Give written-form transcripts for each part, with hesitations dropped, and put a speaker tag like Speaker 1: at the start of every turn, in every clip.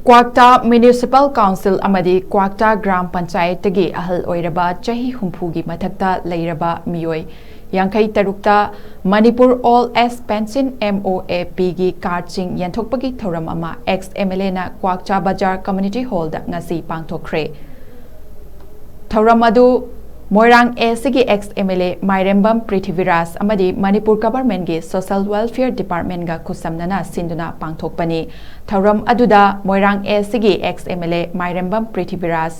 Speaker 1: Kwakta Municipal Council Amadi Kwakta Gram Panchayat Tagi Ahal Oiraba Chahi Humpugi Mathakta Leiraba MIOI Yankai Tarukta Manipur All S Pension MOAP gi Karching YENTHOKPAGI THOURAM ama ex MLA na Kwakta BAZAR Community Hall da ngasi PANGTHOKHRE THOURAM adu Moirang ASigi ex MLA Mairembam Prithviraj amadi Manipur Government gi Social Welfare Department ga kusamnana sinduna pangthokpani THOURAM aduda Moirang ASigi ex MLA Mairembam Prithviraj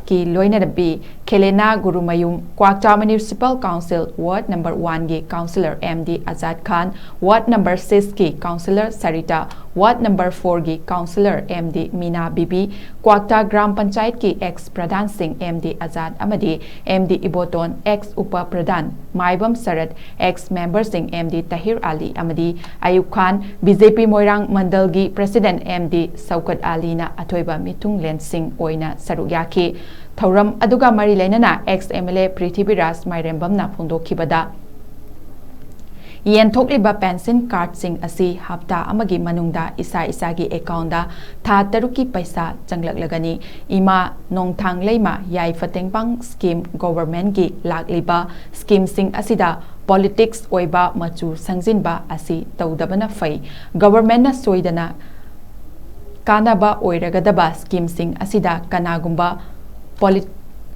Speaker 1: ki loinadabi Kelena Gurumayum Kwakta Municipal Council Ward number 1 gi Councillor MD Azad Khan Ward number 6 ki Councillor Sarita Ward number 4 gi Councillor MD Meena Bibi Kwakta Gram Panchayat ki ex Pradhan Singh MD Azad Amadi MD Iboton ex Upa Pradhan Maibam Sarat ex member Singh MD Tahir Ali Amadi Ayub Khan BJP Moirang Mandal gi President MD Saukat Ali na Athoiba Mitung Len Singh oina saruk yaki THOURAM aduga mari lainana ex MLA Prithviraj Mairembam na phongdokhibada Yenthokliba pension card sing asi hafta amagi manungda isa isagi account da tha taruki paisa changlaklagani ima nongthang leima yai fatengpang scheme government gi lakliba scheme sing asida politics oiba machu sangjinba asi tawdabana fai government na soidana kanaba oiragadaba scheme sing asida kanagumba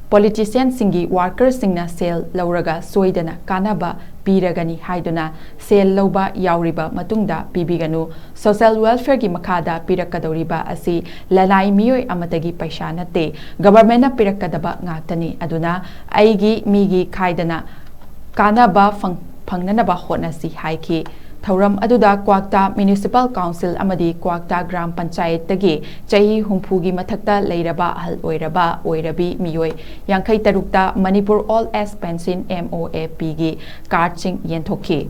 Speaker 1: politician singi workers singna sale lauraga soidana kanaba piragani haiduna sale lauba yauriba matungda pibiganu social welfare gi makada pirakadoriba asi lalai mioi amatagi paisa nate government na pirakadaba ngatani aduna aigi migi khaidana kanaba phangnanaba hotnasi haiki THOURAM aduda Kwakta Municipal Council amadi Kwakta Gram Panchayat Tagi Chahi Humpugi Mathakta Leiraba Ahal Oiraba Oirabi MIOI Yankai Tarukta Manipur All S Pension MOAP gi Karching Yenthokhi